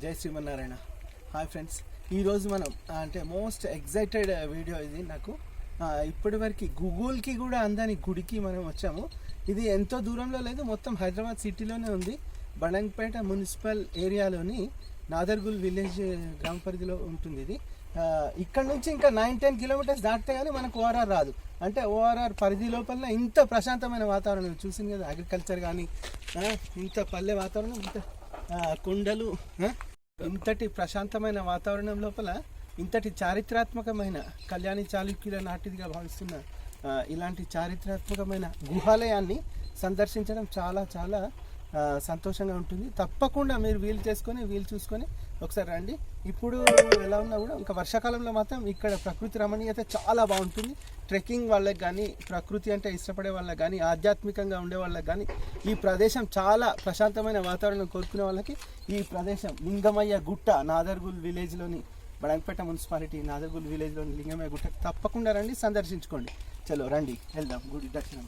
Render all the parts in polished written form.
జై Srimannarayana. Hi friends, ఈరోజు మనం అంటే మోస్ట్ ఎగ్జైటెడ్ వీడియో ఇది. నాకు ఇప్పటివరకు గూగుల్కి కూడా అందని గుడికి మనం వచ్చాము. ఇది ఎంతో దూరంలో లేదు, మొత్తం హైదరాబాద్ సిటీలోనే ఉంది. బడంగ్పేట మున్సిపల్ ఏరియాలోని నాదర్గుల్ విలేజ్ గ్రామ పరిధిలో ఉంటుంది ఇది. ఇక్కడ నుంచి ఇంకా 9-10 కిలోమీటర్స్ దాటితే కానీ మనకు ఓఆర్ఆర్ రాదు. అంటే ఓఆర్ఆర్ పరిధి లోపల ఇంత ప్రశాంతమైన వాతావరణం చూసింది కదా. అగ్రికల్చర్ కానీ ఇంత పల్లె వాతావరణం, ఇంత కొండలు, ఇంతటి ప్రశాంతమైన వాతావరణం లోపల ఇంతటి చారిత్రాత్మకమైన కళ్యాణి చాళుక్యుల నాటిదిగా భావిస్తున్న ఇలాంటి చారిత్రాత్మకమైన గుహాలయాన్ని సందర్శించడం చాలా చాలా సంతోషంగా ఉంటుంది. తప్పకుండా మీరు వీలు చూసుకొని ఒకసారి రండి. ఇప్పుడు ఎలా ఉన్నా కూడా ఇంకా వర్షాకాలంలో మాత్రం ఇక్కడ ప్రకృతి రమణీయత చాలా బాగుంటుంది. ట్రెక్కింగ్ వాళ్ళకి కానీ, ప్రకృతి అంటే ఇష్టపడే వాళ్ళకి కానీ, ఆధ్యాత్మికంగా ఉండే వాళ్ళకి కానీ ఈ ప్రదేశం చాలా ప్రశాంతమైన వాతావరణం కోరుకునే వాళ్ళకి ఈ ప్రదేశం లింగమయ్య గుట్ట, నాదర్గుల్ విలేజ్లోని, బడంగ్పేట మున్సిపాలిటీ నాదర్గుల్ విలేజ్లోని లింగమయ్య గుట్ట తప్పకుండా రండి, సందర్శించుకోండి. చలో రండి, వెళ్దాం గుడి దర్శనం.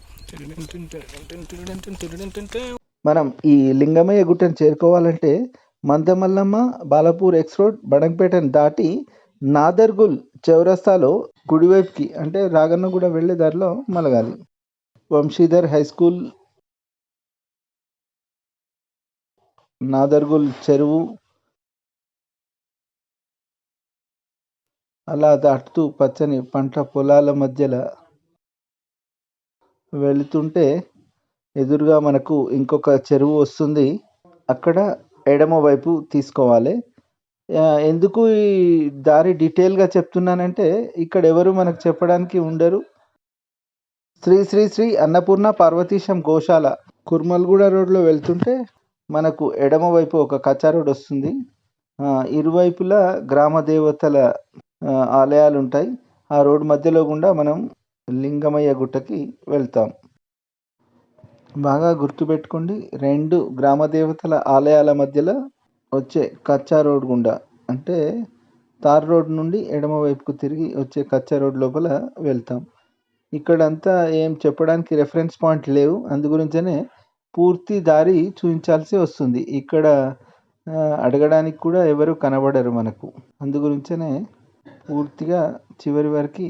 మనం ఈ లింగమయ్య గుట్టను చేరుకోవాలంటే మందమల్లమ్మ బాలపూర్ ఎక్స్ రోడ్ బడంగ్పేటను దాటి నాదర్గుల్ చౌరస్తాలో కుడివైపుకి అంటే రాగన్నగూడ వెళ్ళే దారిలో మలగాలి. వంశీధర్ హై స్కూల్, నాదర్గుల్ చెరువు అలా దాటుతూ పచ్చని పంట పొలాల మధ్యలో వెళుతుంటే ఎదురుగా మనకు ఇంకొక చెరువు వస్తుంది. అక్కడ ఎడమ వైపు తీసుకోవాలి. ఎందుకు ఈ దారి డీటెయిల్గా చెప్తున్నానంటే ఇక్కడ ఎవరు మనకు చెప్పడానికి ఉండరు. శ్రీ శ్రీ శ్రీ అన్నపూర్ణ పార్వతీశం గోశాల కుర్మల్గూడ రోడ్లో వెళ్తుంటే మనకు ఎడమ వైపు ఒక కచ్చా రోడ్ వస్తుంది. ఇరువైపులా గ్రామ దేవతల ఆలయాలు ఉంటాయి. ఆ రోడ్ మధ్యలో గుండా మనం లింగమయ్య గుట్టకి వెళ్తాం. బాగా గుర్తుపెట్టుకోండి, 2 గ్రామ దేవతల ఆలయాల మధ్యలో వచ్చే కచ్చా రోడ్ గుండా అంటే తార్ రోడ్ నుండి ఎడమ వైపుకు తిరిగి వచ్చే కచ్చా రోడ్ లోపల వెళ్తాం. ఇక్కడంతా ఏం చెప్పడానికి రెఫరెన్స్ పాయింట్ లేవు, అందు గురించనే పూర్తి దారి చూపించాల్సి వస్తుంది. ఇక్కడ అడగడానికి కూడా ఎవరు కనబడరు మనకు, అందు గురించనే పూర్తిగా చివరి వరకు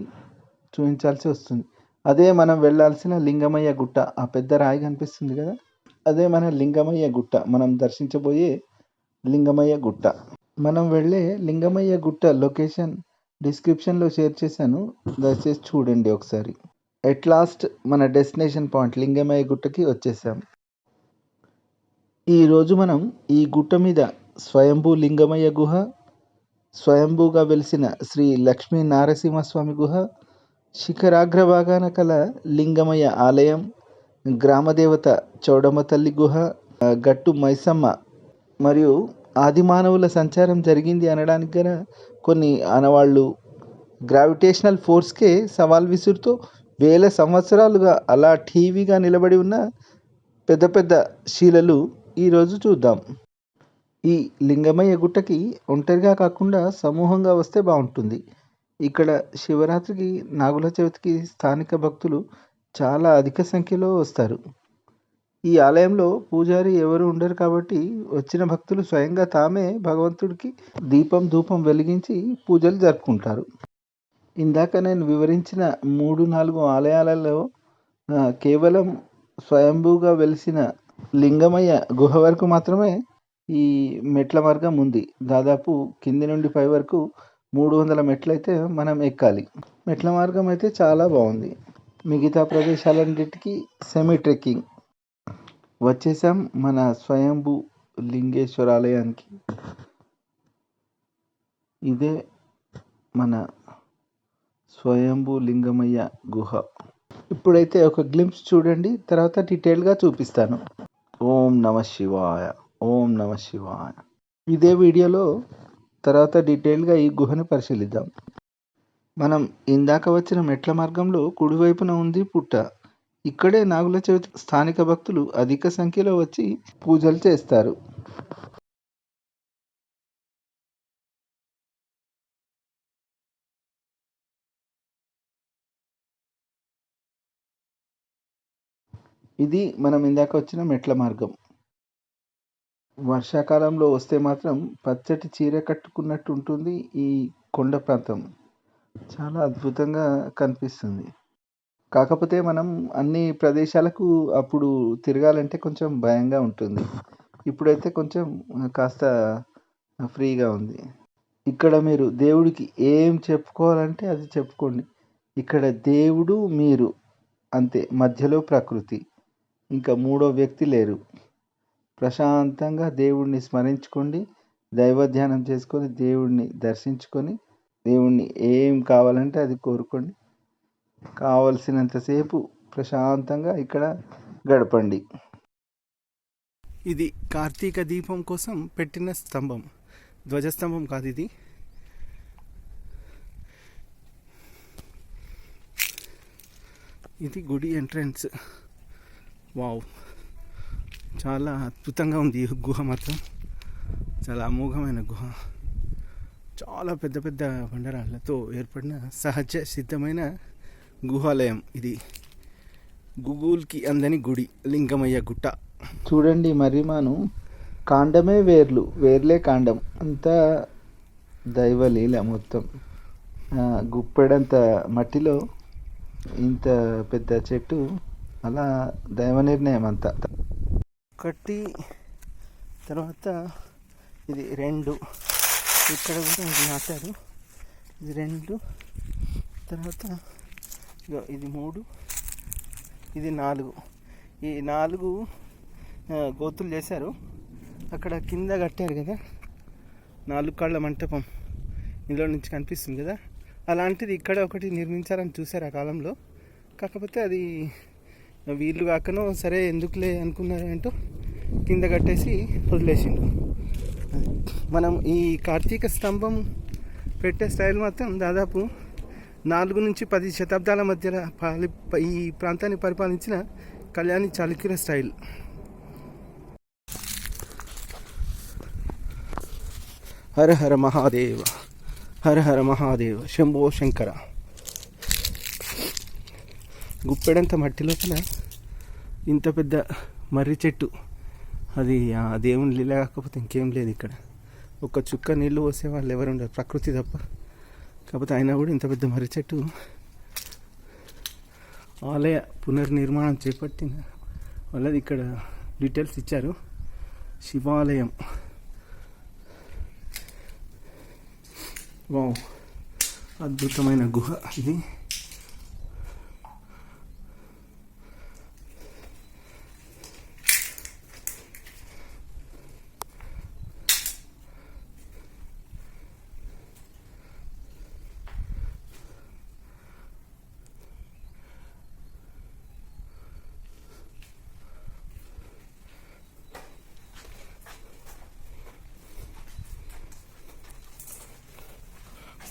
చూపించాల్సి వస్తుంది. అదే మనం వెళ్ళాల్సిన లింగమయ్య గుట్ట. ఆ పెద్ద రాయి కనిపిస్తుంది కదా, అదే మన లింగమయ్య గుట్ట, మనం దర్శించబోయే లింగమయ్య గుట్ట. మనం వెళ్ళే లింగమయ్య గుట్ట లొకేషన్ డిస్క్రిప్షన్లో షేర్ చేశాను, దయచేసి చూడండి ఒకసారి. ఎట్ లాస్ట్ మన డెస్టినేషన్ పాయింట్ లింగమయ్య గుట్టకి వచ్చేసాం. ఈరోజు మనం ఈ గుట్ట మీద స్వయంభూ లింగమయ్య గుహ, స్వయంభూగా వెలిసిన శ్రీ లక్ష్మీ నారసింహస్వామి గుహ, శిఖరాగ్ర భాగాన కల లింగమయ్య ఆలయం, గ్రామదేవత చౌడమ్మ తల్లి గుహ, గట్టు మైసమ్మ మరియు ఆదిమానవుల సంచారం జరిగింది అనడానికి గల కొన్ని ఆనవాళ్ళు, గ్రావిటేషనల్ ఫోర్స్కే సవాల్ విసురుతూ వేల సంవత్సరాలుగా అలా టీవీగా నిలబడి ఉన్న పెద్ద పెద్ద శిలలు ఈరోజు చూద్దాం. ఈ లింగమయ్య గుట్టకి ఒంటరిగా కాకుండా సమూహంగా వస్తే బాగుంటుంది. ఇక్కడ శివరాత్రికి, నాగుల చవితికి స్థానిక భక్తులు చాలా అధిక సంఖ్యలో వస్తారు. ఈ ఆలయంలో పూజారి ఎవరు ఉండరు కాబట్టి వచ్చిన భక్తులు స్వయంగా తామే భగవంతుడికి దీపం ధూపం వెలిగించి పూజలు జరుపుకుంటారు. ఇందాక నేను వివరించిన 3-4 ఆలయాలలో కేవలం స్వయంభూగా వెలిసిన లింగమయ్య గుహ వరకు మాత్రమే ఈ మెట్ల మార్గం ఉంది. దాదాపు కింది నుండి పై వరకు 300 మెట్లయితే మనం ఎక్కాలి. మెట్ల మార్గం అయితే చాలా బాగుంది. మిగతా ప్రదేశాలన్నిటికీ సెమీ ట్రెక్కింగ్. వచ్చేసాం మన స్వయంభూ లింగేశ్వర ఆలయానికి. ఇదే మన స్వయంభూ లింగమయ్య గుహ. ఇప్పుడైతే ఒక గ్లింప్స్ చూడండి, తర్వాత డీటెయిల్గా చూపిస్తాను. ఓం నమ శివాయ, ఓం నమ శివాయ. ఇదే వీడియోలో తర్వాత డీటెయిల్గా ఈ గుహను పరిశీలిద్దాం. మనం ఇందాక వచ్చిన మెట్ల మార్గంలో కుడివైపున ఉంది పుట్ట. ఇక్కడే నాగుల చవితి స్థానిక భక్తులు అధిక సంఖ్యలో వచ్చి పూజలు చేస్తారు. ఇది మనం ఇందాక వచ్చిన మెట్ల మార్గం. వర్షాకాలంలో వస్తే మాత్రం పచ్చటి చీర కట్టుకున్నట్టు ఉంటుంది ఈ కొండ ప్రాంతం. చాలా అద్భుతంగా కనిపిస్తుంది. కాకపోతే మనం అన్ని ప్రదేశాలకు అప్పుడు తిరగాలంటే కొంచెం భయంగా ఉంటుంది. ఇప్పుడైతే కొంచెం కాస్త ఫ్రీగా ఉంది. ఇక్కడ మీరు దేవుడికి ఏం చెప్పుకోవాలంటే అది చెప్పుకోండి. ఇక్కడ దేవుడు, మీరు అంతే. మధ్యలో ప్రకృతి. ఇంకా మూడో వ్యక్తి లేరు. ప్రశాంతంగా దేవుడిని స్మరించుకోండి. దైవ ధ్యానం చేసుకొని, దేవుడిని దర్శించుకొని, దేవుడిని ఏం కావాలంటే అది కోరుకోండి. కావలసినంతసేపు ప్రశాంతంగా ఇక్కడ గడపండి. ఇది కార్తీక దీపం కోసం పెట్టిన స్తంభం, ధ్వజస్తంభం కాదు ఇది. ఇది గుడి ఎంట్రన్స్. వావ్, చాలా అద్భుతంగా ఉంది ఈ గుహ మాత్రం. చాలా అమోఘమైన గుహ. చాలా పెద్ద పెద్ద బండరాళ్లతో ఏర్పడిన సహజ సిద్ధమైన గుహాలయం ఇది. గూగుల్కి అందని గుడి, లింగమయ్య గుట్ట. చూడండి మర్రిమాను కాండమే వేర్లు, వేర్లే కాండం. అంతా దైవలీల మొత్తం. గుప్పెడంత మట్టిలో ఇంత పెద్ద చెట్టు, అలా దైవ నిర్ణయం అంతా. ఒకటి, తర్వాత ఇది 2, ఇక్కడ కూడా ఇది నాటారు. ఇది 2, తర్వాత ఇది 3, ఇది 4. ఈ 4 గోతులు చేశారు. అక్కడ కింద కట్టారు కదా 4 కాళ్ళ మంటపం, ఇందులో నుంచి కనిపిస్తుంది కదా. అలాంటిది ఇక్కడ ఒకటి నిర్మించాలని చూశారు ఆ కాలంలో. కాకపోతే అది వీళ్ళు కాకనో సరే ఎందుకులే అనుకున్నారంటూ కింద కట్టేసి వదిలేసిండు. మనం ఈ కార్తీక స్తంభం పెట్టే స్టైల్ మాత్రం దాదాపు 4 నుంచి 10 శతాబ్దాల మధ్యలో ఈ ప్రాంతాన్ని పరిపాలించిన కళ్యాణి చాళుక్యుల స్టైల్. హర హర మహాదేవ, హర హర మహాదేవ, శంభో శంకర. గుప్పెడంత మట్టి లోపల ఇంత పెద్ద మర్రి చెట్టు. అది ఆ దేవుని లీల కాకపోతే ఇంకేం లేదు ఇక్కడ. ఒక చుక్క నీళ్లు పోసే వాళ్ళు ఎవరు ఉండరు, ప్రకృతి తప్ప. కాకపోతే అయినా కూడా ఇంత పెద్ద మర్రి చెట్టు. ఆలయ పునర్నిర్మాణం చేపట్టిన వాళ్ళది ఇక్కడ డీటెయిల్స్ ఇచ్చారు. శివాలయం. వావ్, అద్భుతమైన గుహ ఇది.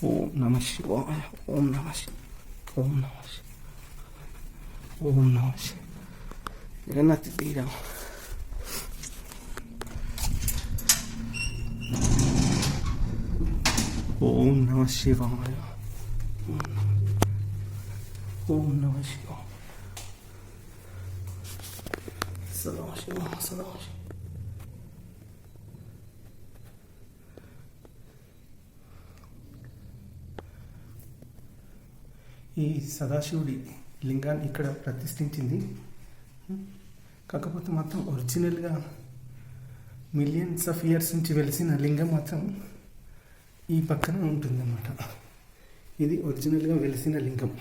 ఓం నమ శివాయ, ఓం నమ శివాయ, ఓం నమ శివాయ, ఓం నమ శివాయ. జగన్నాథ్ శ్రీరామ్. ఓం నమ శివాయ, ఓం నమ శివాయ. సదాశివ సదాశివ. ఈ సదాశివుడి లింగాన్ని ఇక్కడ ప్రతిష్ఠించింది. కాకపోతే మాత్రం ఒరిజినల్గా మిలియన్స్ ఆఫ్ ఇయర్స్ నుంచి వెలిసిన లింగం మాత్రం ఈ పక్కన ఉంటుందన్నమాట. ఇది ఒరిజినల్గా వెలిసిన లింగం.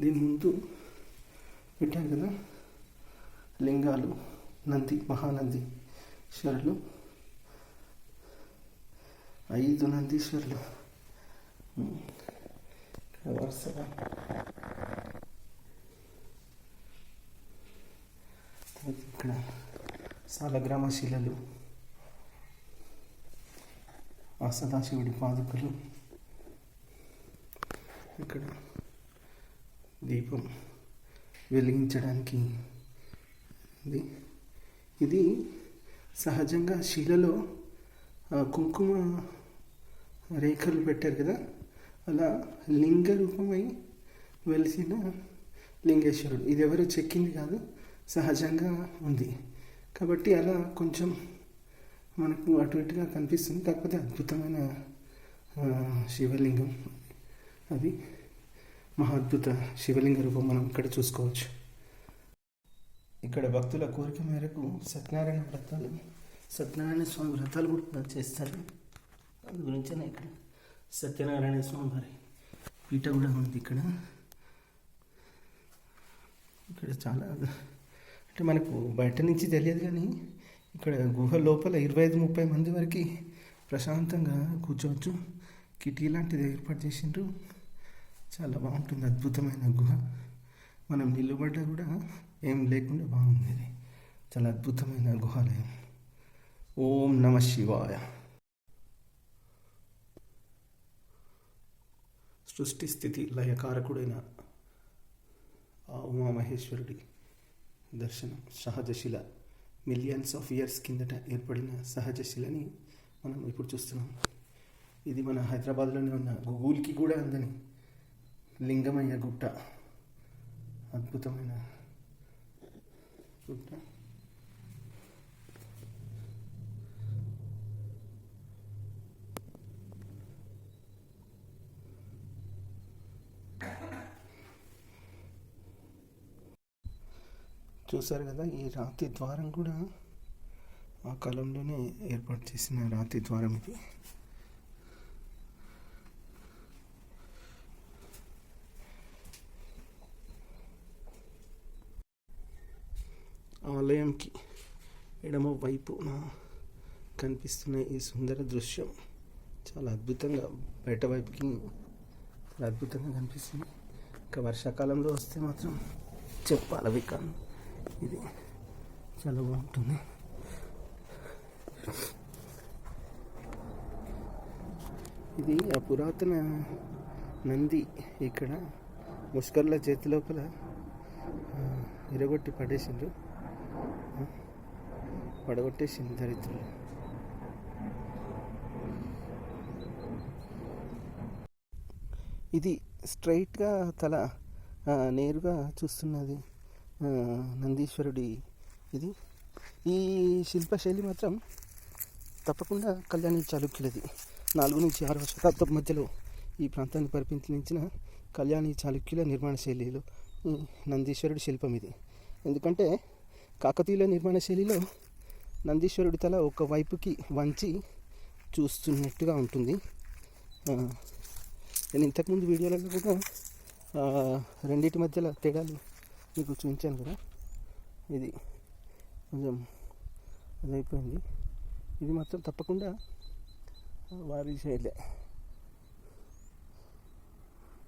దీని ముందు పెట్టారు కదా లింగాలు, నంది, మహానంది ఈశ్వరులు, 5 నందీశ్వరులు వరుసగా. ఇక్కడ సాలగ్రామ శిలలు, ఆ సదాశివుడి పాదుకలు, ఇక్కడ దీపం వెలిగించడానికి. ఇది సహజంగా శిలలో కుంకుమ రేఖలు పెట్టారు కదా, అలా లింగ రూపమై వెలిసిన లింగేశ్వరుడు. ఇది ఎవరు చెక్కింది కాదు, సహజంగా ఉంది కాబట్టి అలా కొంచెం మనకు అటు ఇటుగా కనిపిస్తుంది. కాకపోతే అద్భుతమైన శివలింగం, అది మహాద్భుత శివలింగ రూపం మనం ఇక్కడ చూసుకోవచ్చు. ఇక్కడ భక్తుల కోరిక మేరకు సత్యనారాయణ స్వామి వ్రతాలు కూడా చేస్తారు. అందు గురించే ఇక్కడ సత్యనారాయణ స్వామి వారి పీఠ కూడా ఉంది. ఇక్కడ చాలా అంటే మనకు బయట నుంచి తెలియదు, కానీ ఇక్కడ గుహ లోపల 25-30 మంది వరకు ప్రశాంతంగా కూర్చోవచ్చు. కిటికీ లాంటిది ఏర్పాటు చేసిండ్రు, చాలా బాగుంటుంది. అద్భుతమైన గుహ, మనం నిలబడ్డా కూడా ఏం లేకుండా బాగుంది. ఇది చాలా అద్భుతమైన గుహాలయం. ఓం నమ శివాయ. సృష్టి స్థితి లయకారకుడైన ఆ ఉమామహేశ్వరుడి దర్శనం. సహజశిల, మిలియన్స్ ఆఫ్ ఇయర్స్ కిందట ఏర్పడిన సహజశిలని మనం ఇప్పుడు చూస్తున్నాం. ఇది మన హైదరాబాద్లోనే ఉన్న గూగుల్కి కూడా అందని లింగమయ్య గుట్ట, అద్భుతమైన గుట్ట. చూసారు కదా, ఈ రాతి ద్వారం కూడా ఆ కాలంలోనే ఏర్పాటు చేసిన రాతి ద్వారం ఇది. ఆలయంకి ఎడమ వైపున కనిపిస్తున్న ఈ సుందర దృశ్యం చాలా అద్భుతంగా బయట వైపుకి చాలా అద్భుతంగా కనిపిస్తుంది. ఇంకా వర్షాకాలంలో వస్తే మాత్రం చెప్పాలి కానీ ఇది చాలా బాగుంటుంది. ఇది ఆ పురాతన నంది ఇక్కడ ముష్కర్ల చేతి లోపల ఇరగొట్టి పడగొట్టేసింది దరిద్రులు. ఇది స్ట్రైట్గా తల నేరుగా చూస్తున్నది నందీశ్వరుడి. ఇది ఈ శిల్పశైలి మాత్రం తప్పకుండా కళ్యాణి చాళుక్యులది. 4 నుంచి 6వ శతాబ్దం మధ్యలో ఈ ప్రాంతాన్ని పరిపాలించిన కళ్యాణి చాళుక్యుల నిర్మాణ శైలిలో నందీశ్వరుడి శిల్పం ఇది. ఎందుకంటే కాకతీయుల నిర్మాణ శైలిలో నందీశ్వరుడి తల ఒక వైపుకి వంచి చూస్తున్నట్టుగా ఉంటుంది. నేను ఇంతకుముందు వీడియోలలో కూడా రెండింటి మధ్యలో తేడాలు మీకు చూపించాను కదా. ఇది కొంచెం అదైపోయింది. ఇది మాత్రం తప్పకుండా వారి శైలి,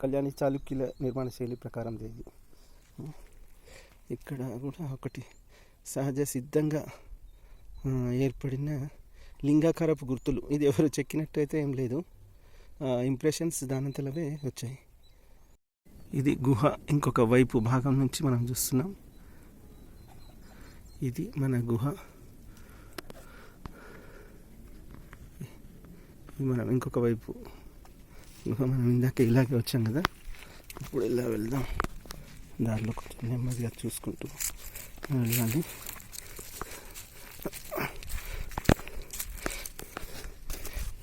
కళ్యాణి చాళుక్యుల నిర్మాణ శైలి ప్రకారం ఇది. ఇక్కడ కూడా ఒకటి సహజ సిద్ధంగా ఏర్పడిన లింగాకారపు గుర్తులు. ఇది ఎవరు చెక్కినట్టయితే ఏం లేదు, ఇంప్రెషన్స్ దానంతలవే వచ్చాయి. ఇది గుహ ఇంకొక వైపు భాగం నుంచి మనం చూస్తున్నాం. ఇది మన గుహ. మనం ఇంకొక వైపు గుహ, మనం ఇందాక ఇలాగే వచ్చాం కదా, ఇప్పుడు ఇలా వెళ్దాం. దారిలో కొంచెం నెమ్మదిగా చూసుకుంటూ వెళ్ళాలి.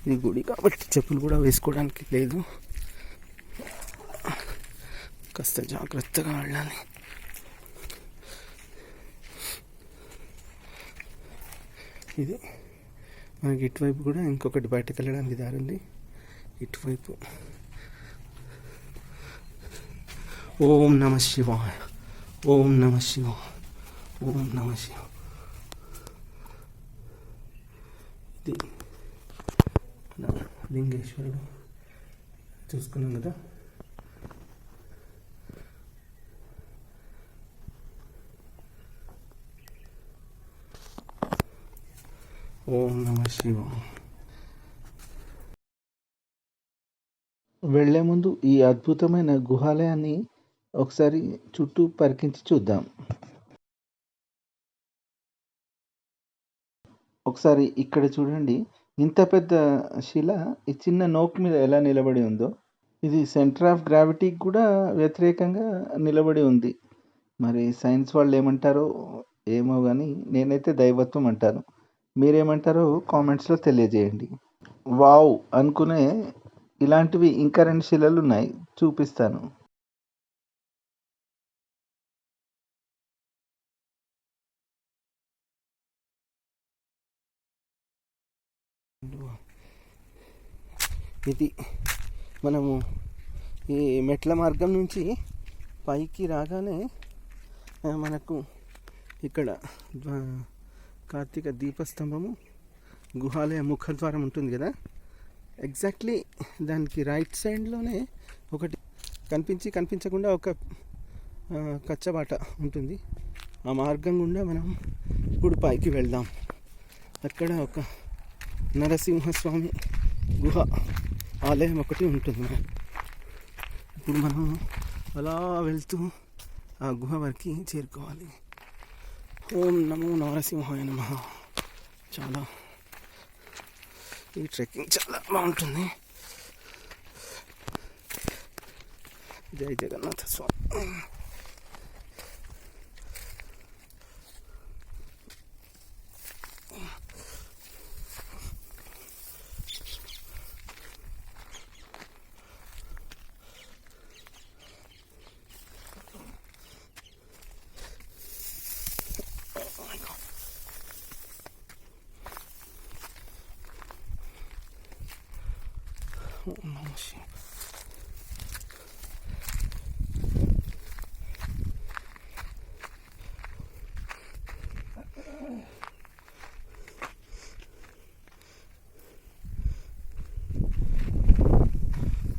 ఇది గుడి కాబట్టి చెప్పులు కూడా వేసుకోవడానికి లేదు, కాస్త జాగ్రత్తగా వెళ్ళాలి. ఇది మనకి ఇటువైపు కూడా ఇంకొకటి బయటకు వెళ్ళడానికి దారి ఉంది. ఇటువైపు ఓం నమ శివాయ, ఓం నమ శివాయ, ఓం నమ శివాయ. ఇది లింగేశ్వరుడు చూసుకున్నాం కదా. ఓం నమ శివాయ. వెళ్లే ముందు ఈ అద్భుతమైన గుహాలయాన్ని ఒకసారి చుట్టూ పరికించి చూద్దాం. ఒకసారి ఇక్కడ చూడండి, ఇంత పెద్ద శిల ఈ చిన్న నోక్ మీద ఎలా నిలబడి ఉందో. ఇది సెంటర్ ఆఫ్ గ్రావిటీకి కూడా వ్యతిరేకంగా నిలబడి ఉంది. మరి సైన్స్ వాళ్ళు ఏమంటారో ఏమో కానీ నేనైతే దైవత్వం అంటాను. మీరేమంటారో కామెంట్స్లో తెలియజేయండి. వావ్ అనుకునే ఇలాంటివి ఇంకా 2 శిలలు ఉన్నాయి, చూపిస్తాను. ఇది మనము ఈ మెట్ల మార్గం నుంచి పైకి రాగానే మనకు ఇక్కడ కార్తీక దీపస్తంభము, గుహాలయ ముఖద్వారం ఉంటుంది కదా, ఎగ్జాక్ట్లీ దానికి రైట్ సైడ్లోనే ఒకటి కనిపించకుండా ఒక కచ్చబాట ఉంటుంది. ఆ మార్గం గుండా మనం ఇప్పుడు పైకి వెళ్దాం. అక్కడ ఒక నరసింహస్వామి గుహ ఆలయం ఒకటి ఉంటుంది. ఇప్పుడు మనం అలా వెళ్తూ ఆ గుహ వరకు చేరుకోవాలి. ఓం నమో నరసింహాయ నమః. చాలా ఈ ట్రెక్కింగ్ చాలా బాగుంటుంది. జై జగన్నాథ స్వామి. ఓం నమః శివాయ.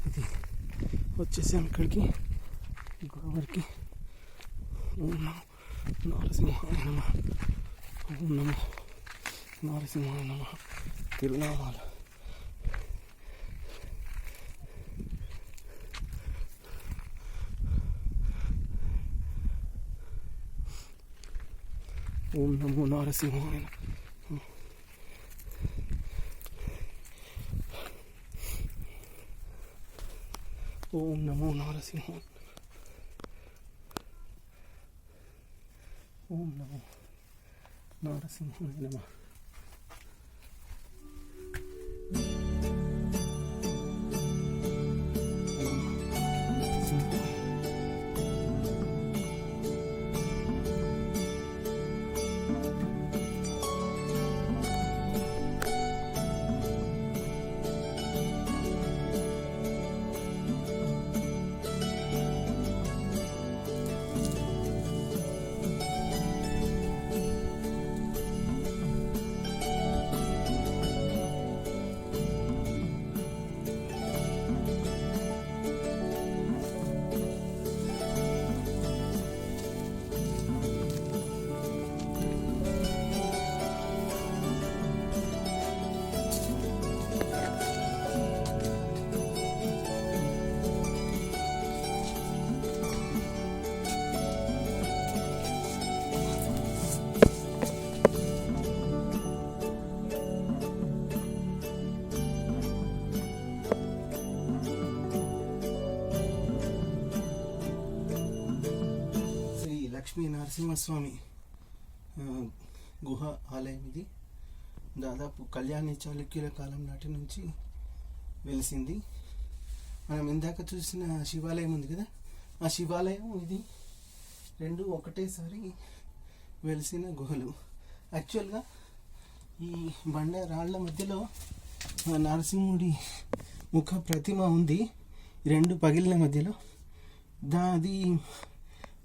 ఇది వచ్చేసాం ఇక్కడికి, గోవర్కి. ఓం నమో నరసింహాయ నమః. ఓం నమో నరసింహాయ నమః. తిరునామాలు. ఓం నమో నరసింహాయ. ఓం నమో నరసింహాయ. ఓం నమో నరసింహాయ నమః. లక్ష్మీ నరసింహస్వామి గుహ ఆలయం ఇది. దాదాపు కళ్యాణి చాళుక్యుల కాలం నాటి నుంచి వెలిసింది. మనం ఇందాక చూసిన శివాలయం ఉంది కదా, ఆ శివాలయం ఇది రెండు ఒకటేసారి వెలిసిన గుహలు. యాక్చువల్గా ఈ బండ రాళ్ల మధ్యలో నరసింహుడి ముఖ ప్రతిమ ఉంది, రెండు పగిలిన మధ్యలో. అది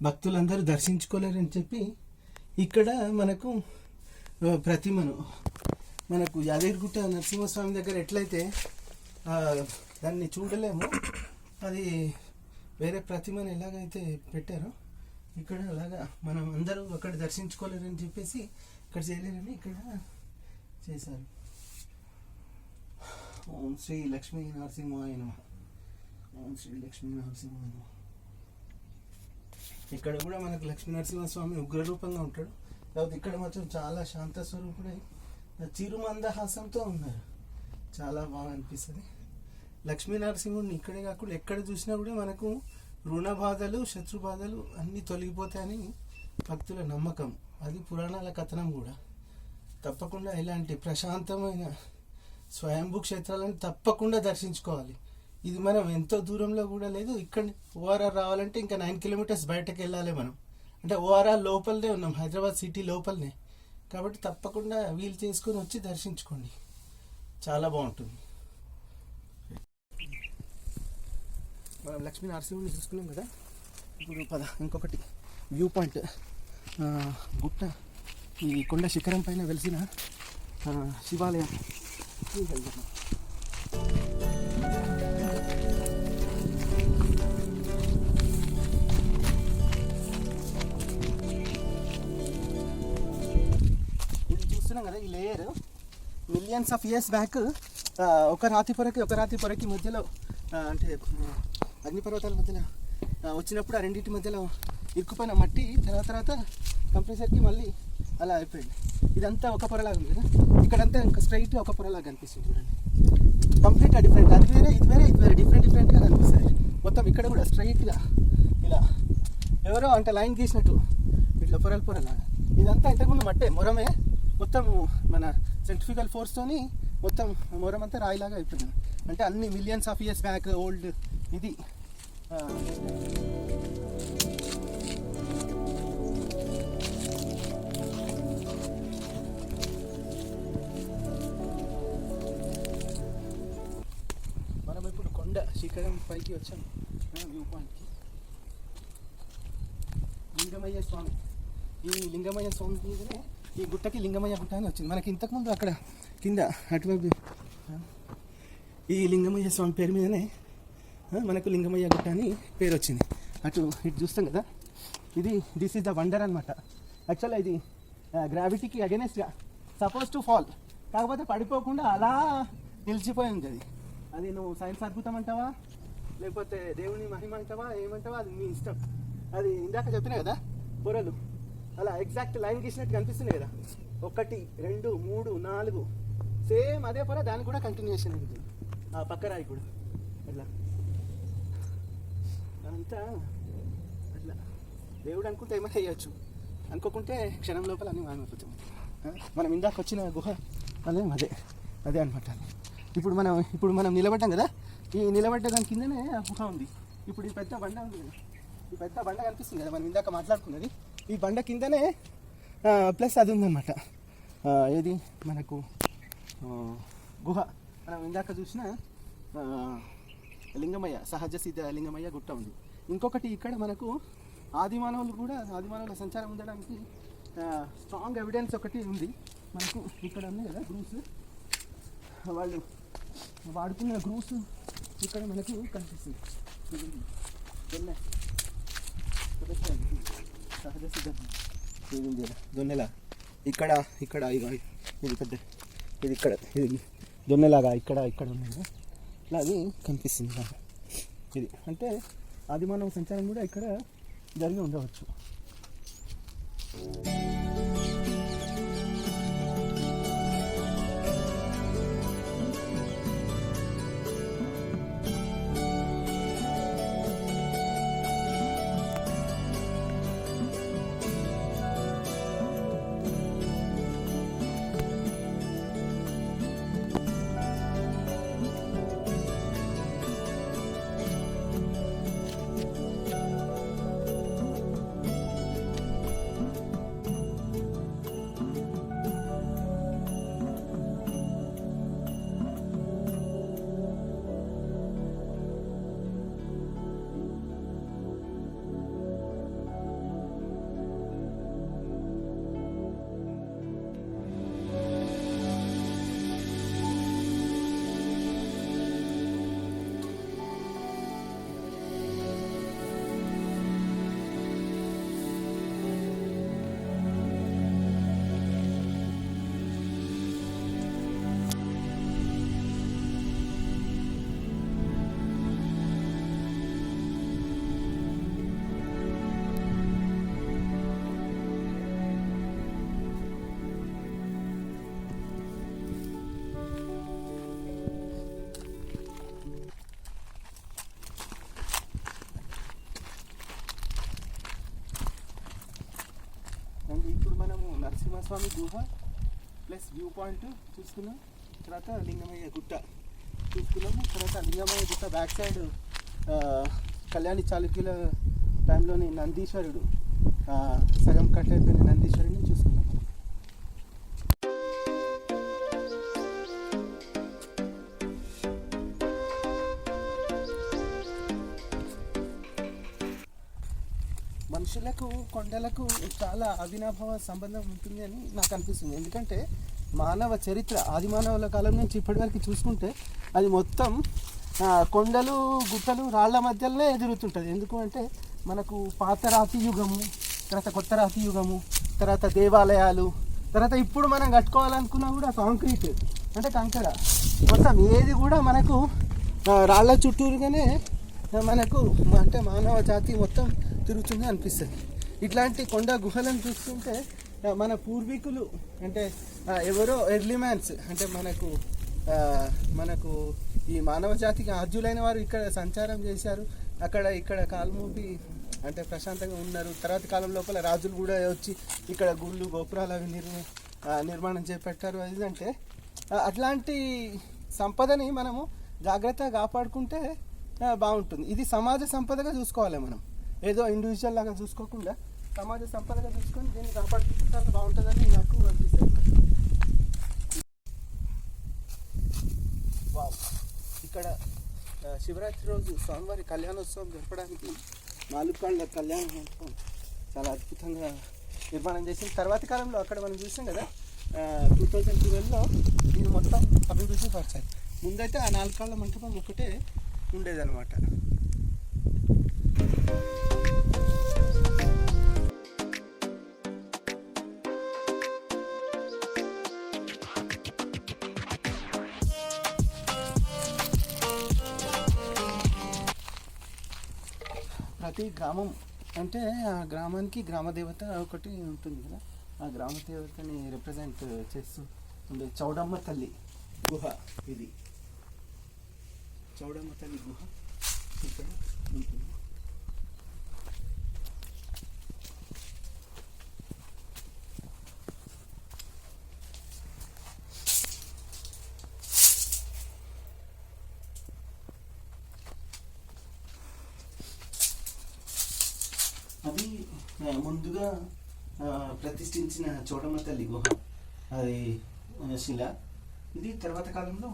భక్తులందరూ దర్శించుకోలేరని చెప్పి ఇక్కడ మనకు ప్రతిమను, మనకు యాదగిరిగుట్ట నరసింహస్వామి దగ్గర ఎట్లయితే దాన్ని చూడలేము, అది వేరే ప్రతిమను ఎలాగైతే పెట్టారో ఇక్కడ అలాగా మనం అందరూ అక్కడ దర్శించుకోలేరని చెప్పేసి ఇక్కడ చేయలేరని ఇక్కడ చేశారు. ఓం శ్రీ లక్ష్మీ నరసింహాయ నమః. ఓం శ్రీ లక్ష్మీ నరసింహాయ నమః. ఇక్కడ కూడా మనకు లక్ష్మీ నరసింహస్వామి ఉగ్రరూపంగా ఉంటాడు. కాబట్టి ఇక్కడ మాత్రం చాలా శాంత స్వరూపుడై చిరుమందహాసంతో ఉన్నారు. చాలా బాగా అనిపిస్తుంది. లక్ష్మీ నరసింహుడిని ఇక్కడే కాకుండా ఎక్కడ చూసినా కూడా మనకు రుణ బాధలు శత్రు బాధలు అన్నీ తొలగిపోతాయని భక్తుల నమ్మకం. అది పురాణాల కథనం కూడా. తప్పకుండా ఇలాంటి ప్రశాంతమైన స్వయంభూ క్షేత్రాలను తప్పకుండా దర్శించుకోవాలి. ఇది మనం ఎంతో దూరంలో కూడా లేదు. ఇక్కడ ఓఆర్ఆర్ రావాలంటే ఇంకా 9 కిలోమీటర్స్ బయటకు వెళ్ళాలి మనం. అంటే ఓఆర్ఆర్ లోపలనే ఉన్నాం, హైదరాబాద్ సిటీ లోపలనే. కాబట్టి తప్పకుండా వీలు చేసుకొని వచ్చి దర్శించుకోండి, చాలా బాగుంటుంది. మనం లక్ష్మీ నరసింహుని చూసుకున్నాం కదా. ఇప్పుడు ఇంకొకటి వ్యూ పాయింట్, గుట్ట, ఈ కొండ శిఖరం పైన వెలిసిన శివాలయం. ఇది చూస్తున్నాం కదా, ఈ layer millions of years back ఒక రాతి పొరకి మధ్యలో అంటే అగ్నిపర్వతాల మధ్యలో వచ్చినప్పుడు ఆ రెండింటి మధ్యలో ఇరుక్కుపోయిన మట్టి తర్వాత కంప్రెసర్కి మళ్ళీ అలా అయిపోయింది. ఇదంతా ఒక పొరలాగా ఉంది కదా, ఇక్కడంతా ఇంకా స్ట్రైట్గా ఒక పొరలాగా కనిపిస్తుంది చూడండి. కంప్లీట్గా డిఫరెంట్, అది వేరే ఇది వేరే డిఫరెంట్గా కనిపిస్తుంది. మొత్తం ఇక్కడ కూడా స్ట్రైట్గా ఇలా ఎవరో అంటే లైన్ గీసినట్టు ఇట్లా పొరలాగా. ఇదంతా ఇంతకుముందు మట్టే, మొరమే. మొత్తం మన సెంట్రిఫ్యూగల్ ఫోర్స్తోని మొత్తం మొరం అంతా రాయిలాగా అయిపోయింది. అంటే అన్ని millions of years back old ఇది. మనం ఇప్పుడు కొండ శిఖరం పైకి వచ్చాం, వ్యూ పాయింట్కి. లింగమయ్య స్వామి, ఈ లింగమయ్య స్వామి మీదనే ఈ గుట్టకి లింగమయ్య గుట్ట అని వచ్చింది. మనకి ఇంతకుముందు అక్కడ కింద అటువైపు ఈ లింగమయ్య స్వామి పేరు మీదనే మనకు లింగమయ్య గుట్ట అని పేరు వచ్చింది. ఇటు చూస్తాం కదా, దిస్ ఈజ్ ద వండర్ అనమాట. యాక్చువల్గా ఇది గ్రావిటీకి అగెనెస్ట్గా సపోజ్ టు ఫాల్, కాకపోతే పడిపోకుండా అలా నిలిచిపోయింది. అది నువ్వు సైన్స్ అద్భుతం అంటావా, లేకపోతే దేవుని మహిమ అంటావా, ఏమంటావా, అది మీ ఇష్టం. అది ఇందాక చెప్పినా కదా, పొరలు అలా ఎగ్జాక్ట్ లైన్ గీసినట్టు కనిపిస్తున్నాయి కదా, 1 2 3 4 సేమ్ అదే పొర, దానికి కూడా కంటిన్యూషన్ ఉంటుంది. ఆ పక్క రాయి కూడా అట్లా అంతా అట్లా. దేవుడు అనుకుంటే ఏమైనా చేయొచ్చు, అనుకోకుంటే క్షణం లోపల అన్నీ మాయమైపోతాం. మనం ఇందాక వచ్చిన గుహ అదే అనమాట. ఇప్పుడు మనం నిలబడ్డాం కదా, ఈ నిలబడ్డ దాని కిందనే ఆ గుహ ఉంది. ఇప్పుడు ఈ పెద్ద బండ ఉంది కదా, ఈ పెద్ద బండ కనిపిస్తుంది కదా మనం ఇందాక మాట్లాడుకున్నది, ఈ బండ కిందనే ప్లస్ అది ఉందన్నమాట. ఏది మనకు గుహ, మనం ఇందాక చూసిన లింగమయ్య, సహజ సిద్ధ లింగమయ్య గుట్ట ఉంది. ఇంకొకటి ఇక్కడ మనకు ఆదిమానవుల సంచారం ఉండడానికి స్ట్రాంగ్ ఎవిడెన్స్ ఒకటి ఉంది మనకు. ఇక్కడ ఉంది కదా గ్రూస్, వాళ్ళు వాడుకున్న గ్రూస్ ఇక్కడ మనకు కనిపిస్తుంది. సహజ సిద్ధ దొన్నెలా ఇక్కడ ఇది పెద్ద, ఇది ఇక్కడ ఇది దొన్నెలాగా ఇక్కడ ఉంది కదా, ఇట్లా అది కనిపిస్తుంది బాగా. ఇది అంటే ఆదిమానవ సంచారం కూడా ఇక్కడ జరిగి ఉండవచ్చు. నరసింహస్వామి గుహ ప్లస్ వ్యూ పాయింట్ చూసుకున్నాం. తర్వాత లింగమయ్య గుట్ట చూసుకున్నాము. తర్వాత లింగమయ్య గుట్ట బ్యాక్ సైడ్ కళ్యాణి చాళుక్యుల టైంలోని నందీశ్వరుడు సగం కట్ అయిపోయిన నందీశ్వరుడిని చూసుకున్నాం. మనుషులకు కొండలకు చాలా అవినాభావ సంబంధం ఉంటుంది అని నాకు అనిపిస్తుంది. ఎందుకంటే మానవ చరిత్ర ఆది మానవుల కాలం నుంచి ఇప్పటివరకు చూసుకుంటే అది మొత్తం కొండలు గుట్టలు రాళ్ల మధ్యలోనే ఎదురుతుంటుంది. ఎందుకు అంటే మనకు పాత రాతి యుగము, తర్వాత కొత్త రాతి యుగము, తర్వాత దేవాలయాలు, తర్వాత ఇప్పుడు మనం కట్టుకోవాలనుకున్నా కూడా కాంక్రీట్ అంటే కంకర, మొత్తం ఏది కూడా మనకు రాళ్ల చుట్టూరుగానే మనకు అంటే మానవ జాతి మొత్తం తిరుగుతుంది అనిపిస్తుంది. ఇట్లాంటి కొండ గుహలను చూస్తుంటే మన పూర్వీకులు అంటే ఎవరో ఎర్లీ మ్యాన్స్ అంటే మనకు ఈ మానవ జాతికి ఆద్యులైన వారు ఇక్కడ సంచారం చేశారు, అక్కడ ఇక్కడ కాలుమూపి అంటే ప్రశాంతంగా ఉన్నారు. తర్వాత కాలం లోపల రాజులు కూడా వచ్చి ఇక్కడ గుళ్ళు గోపురాలు అవి నిర్మాణం చేపట్టారు. అదంటే అట్లాంటి సంపదని మనము జాగ్రత్తగా కాపాడుకుంటే బాగుంటుంది. ఇది సమాజ సంపదగా చూసుకోవాలి మనం, ఏదో ఇండివిజువల్ లాగా చూసుకోకుండా సమాజ సంపదగా చూసుకొని దీన్ని కాపాడుకుంటే బాగుంటుందని నాకు అనిపిస్తుంది. వావ్, ఇక్కడ శివరాత్రి రోజు స్వామివారి కళ్యాణోత్సవం జరపడానికి 4 కాళ్ళ కళ్యాణ మంటపం చాలా అద్భుతంగా నిర్మాణం చేసింది. తర్వాతి కాలంలో అక్కడ మనం చూసాం కదా 2012లో ఇది మొత్తం అభివృద్ధి పరిచారు. ముందైతే ఆ 4 కాళ్ళ మంటపం ఒకటే ఉండేదన్నమాట. ప్రతి గ్రామం అంటే ఆ గ్రామానికి గ్రామదేవత ఒకటి ఉంటుంది కదా, ఆ గ్రామదేవతని రిప్రజెంట్ చేస్తూ ఉండే చౌడమ్మ తల్లి గుహ. ఇది చౌడమ్మ తల్లి గుహ ఇక్కడ ఉంటుంది. అది ముందుగా ప్రతిష్ఠించిన చౌడమ్మ తల్లి గుహ, అది శిల. ఇది తర్వాత కాలంలో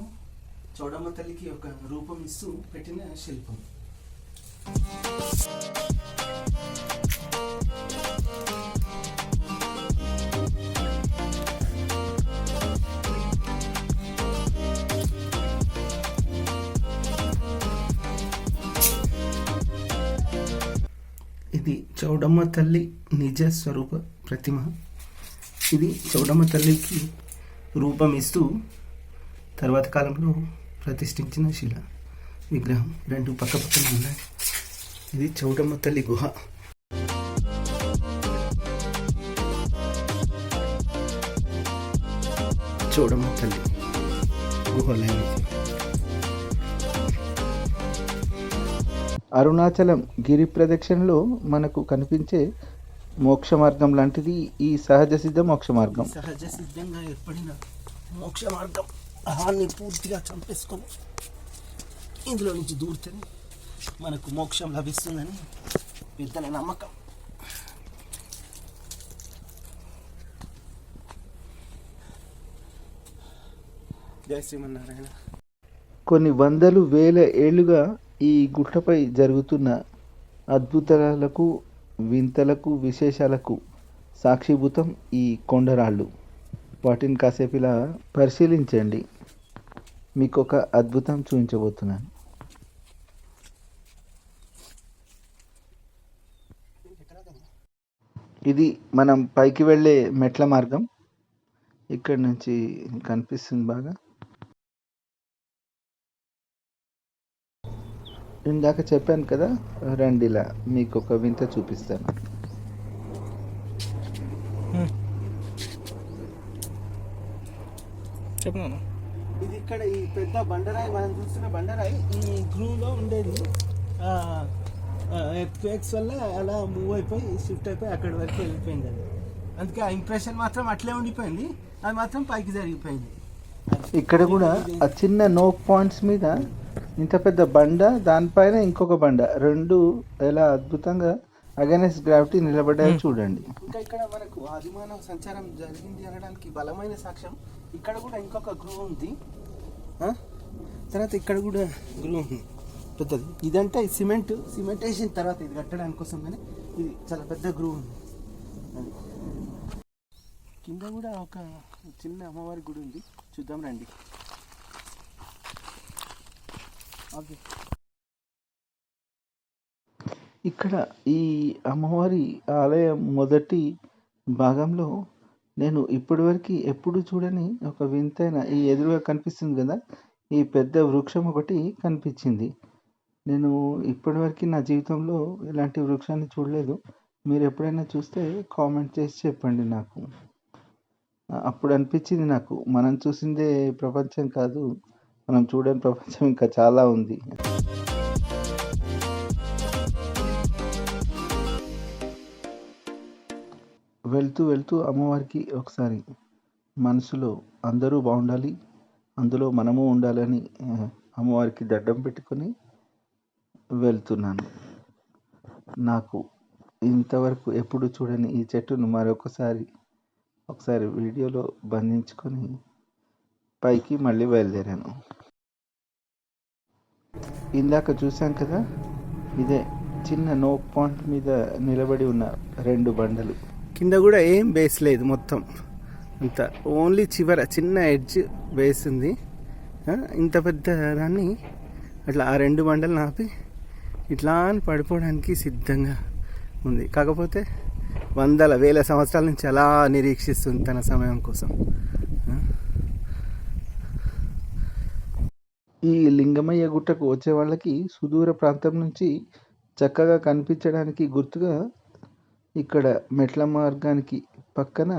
చౌడమ్మ తల్లికి ఒక రూపం ఇస్తూ పెట్టిన శిల్పం. ఇది చౌడమ్మ తల్లి నిజ స్వరూప ప్రతిమ. ఇది చౌడమ్మ తల్లికి రూపం ఇస్తూ తర్వాత కాలంలో ప్రతిష్ఠించిన శిల విగ్రహం. 2 పక్కపక్కన ఉన్నాయి. ఇది చౌడమ్మ తల్లి గుహ. చౌడమ్మ తల్లి గుహలైన అరుణాచలం గిరి ప్రదక్షిణలో మనకు కనిపించే మోక్ష మార్గం లాంటిది ఈ సహజ సిద్ధ మోక్ష మార్గం. సహజ సిద్ధంగా ఏర్పడిన మోక్ష మార్గం అహాన్ని పూర్తిగా చంపేసుకొని ఇందులో నుంచి దూరితే మనకు మోక్షం లభిస్తుందని పెద్దల నమ్మకం. జై శ్రీమన్నారాయణ. కొన్ని వందలు వేల ఏళ్లుగా ఈ గుట్టపై జరుగుతున్న అద్భుతాలకు, వింతలకు, విశేషాలకు సాక్షిభూతం ఈ కొండరాళ్ళు. వాటిని కాసేపు ఇలా పరిశీలించండి. మీకు ఒక అద్భుతం చూపించబోతున్నాను. ఇది మనం పైకి వెళ్ళే మెట్ల మార్గం. ఇక్కడ నుంచి కనిపిస్తుంది బాగా. ఇందాక చెప్పాను కదా, రండిలా మీకు ఒక వింత చూపిస్తాను. చెప్పను. ఇది ఇక్కడ ఈ పెద్ద బండరాయి మనం చూస్తున్న బండరాయి ఈ గ్రూవ్లో ఉండేది. ఎర్త్క్వేక్స్ వల్ల అలా మూవ్ అయిపోయి షిఫ్ట్ అయిపోయి అక్కడి వరకు వెళ్ళిపోయింది. అది అందుకే ఆ ఇంప్రెషన్ మాత్రం అట్లే ఉండిపోయింది, అది మాత్రం పైకి జరిగిపోయింది. ఇక్కడ కూడా ఆ చిన్న నోక్ పాయింట్స్ మీద ఇంత పెద్ద బండ, దానిపైన ఇంకొక బండ, రెండు ఎలా అద్భుతంగా అగైనెస్ట్ గ్రావిటీ నిలబడ్డాయో చూడండి. ఇంకా ఇక్కడ మనకు ఆదిమానవ సంచారం జరిగింది అనడానికి బలమైన సాక్ష్యం ఇక్కడ కూడా ఇంకొక గ్రూవ్ ఉంది. తర్వాత ఇక్కడ కూడా గ్రూవ్ ఉంది పెద్దది. ఇదంటే సిమెంట్ వేసిన తర్వాత ఇది కట్టడానికి కోసం, కానీ ఇది చాలా పెద్ద గ్రూవ్ ఉంది. అది కింద కూడా ఒక చిన్న అమ్మవారి గుడి ఉంది, చూద్దాం రండి. ఓకే, ఇక్కడ ఈ అమ్మవారి ఆలయం మొదటి భాగంలో నేను ఇప్పటివరకు ఎప్పుడు చూడని ఒక వింతైన, ఈ ఎదురుగా కనిపిస్తుంది కదా, ఈ పెద్ద వృక్షం ఒకటి కనిపించింది. నేను ఇప్పటివరకు నా జీవితంలో ఇలాంటి వృక్షాన్ని చూడలేదు. మీరు ఎప్పుడైనా చూస్తే కామెంట్ చేసి చెప్పండి నాకు. అప్పుడు అనిపించింది నాకు, మనం చూసిందే ప్రపంచం కాదు, మనం చూడని ప్రపంచం ఇంకా చాలా ఉంది. వెళ్తూ వెళ్తూ అమ్మవారికి ఒకసారి మనసులో అందరూ బాగుండాలి, అందులో మనము ఉండాలని అమ్మవారికి దండం పెట్టుకొని వెళ్తున్నాను. నాకు ఇంతవరకు ఎప్పుడు చూడని ఈ చెట్టును ఒకసారి వీడియోలో బంధించుకొని పైకి మళ్ళీ బయలుదేరాను. ఇందాక చూసాం కదా, ఇదే చిన్న నోక్ పాయింట్ మీద నిలబడి ఉన్న రెండు బండలు. కింద కూడా ఏం బేస్ లేదు, మొత్తం ఇంత ఓన్లీ చివర చిన్న ఎడ్జ్ బేస్ ఉంది. ఇంత పెద్ద దాన్ని అట్లా ఆ రెండు బండలు ఆపి ఇట్లా అని పడిపోవడానికి సిద్ధంగా ఉంది. కాకపోతే వందల వేల సంవత్సరాల నుంచి అలా నిరీక్షిస్తుంది తన సమయం కోసం. ఈ లింగమయ్య గుట్టకు వచ్చే వాళ్ళకి సుదూర ప్రాంతం నుంచి చక్కగా కనిపించడానికి గుర్తుగా ఇక్కడ మెట్ల మార్గానికి పక్కన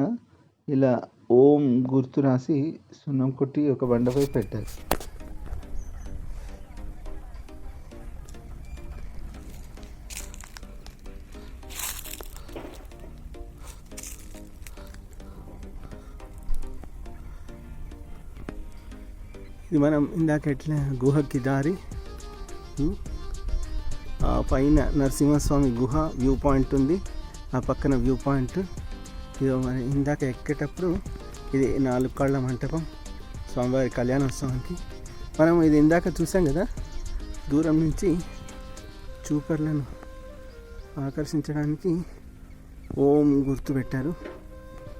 ఇలా ఓం గుర్తు రాసి సున్నం కొట్టి ఒక బండపై పెట్టారు. ఇది మనం ఇందాక ఎట్లా గుహకి దారి, ఆ పైన నరసింహస్వామి గుహ వ్యూ పాయింట్ ఉంది, ఆ పక్కన వ్యూ పాయింట్. ఇది మరి ఇందాక ఎక్కేటప్పుడు ఇది 4 కాళ్ళ మంటపం, స్వామివారి కళ్యాణోత్సవానికి. మనం ఇది ఇందాక చూసాం కదా, దూరం నుంచి చూపర్లను ఆకర్షించడానికి ఓం గుర్తు పెట్టారు.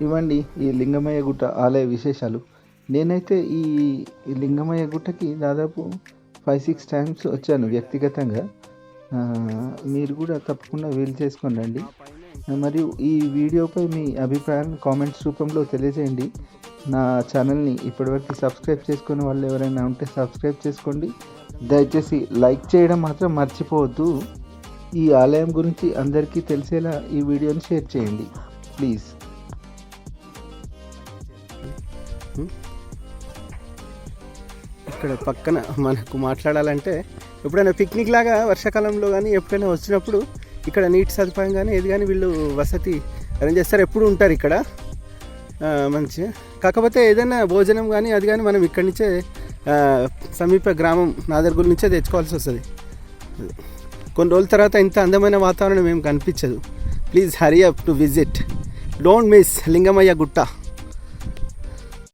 ఇవ్వండి ఈ లింగమయ్య గుట్ట ఆలయ విశేషాలు. నేనైతే ఈ లింగమయ్య గుట్టకి దాదాపు 5-6 టైమ్స్ వచ్చాను వ్యక్తిగతంగా. మీరు కూడా తప్పకుండా వీలు చేసుకొని రండి. మరియు ఈ వీడియోపై మీ అభిప్రాయాన్ని కామెంట్స్ రూపంలో తెలియజేయండి. నా ఛానల్ని ఇప్పటివరకు సబ్స్క్రైబ్ చేసుకునే వాళ్ళు ఎవరైనా ఉంటే సబ్స్క్రైబ్ చేసుకోండి. దయచేసి లైక్ చేయడం మాత్రం మర్చిపోవద్దు. ఈ ఆలయం గురించి అందరికీ తెలిసేలా ఈ వీడియోని షేర్ చేయండి ప్లీజ్. ఇక్కడ పక్కన మనకు మాట్లాడాలంటే ఎప్పుడైనా పిక్నిక్ లాగా వర్షాకాలంలో కానీ ఎప్పుడైనా వచ్చినప్పుడు ఇక్కడ నీటి సదుపాయం కానీ ఏది కానీ వీళ్ళు వసతి అరేంజ్ చేస్తారు, ఎప్పుడు ఉంటారు ఇక్కడ మంచిగా. కాకపోతే ఏదైనా భోజనం కానీ అది కానీ మనం ఇక్కడి నుంచే సమీప గ్రామం నాదర్గుల్ నుంచే తెచ్చుకోవాల్సి వస్తుంది. కొన్ని రోజుల తర్వాత ఇంత అందమైన వాతావరణం ఏం కనిపించదు. Please hurry up to visit, don't miss Lingamayya గుట్ట.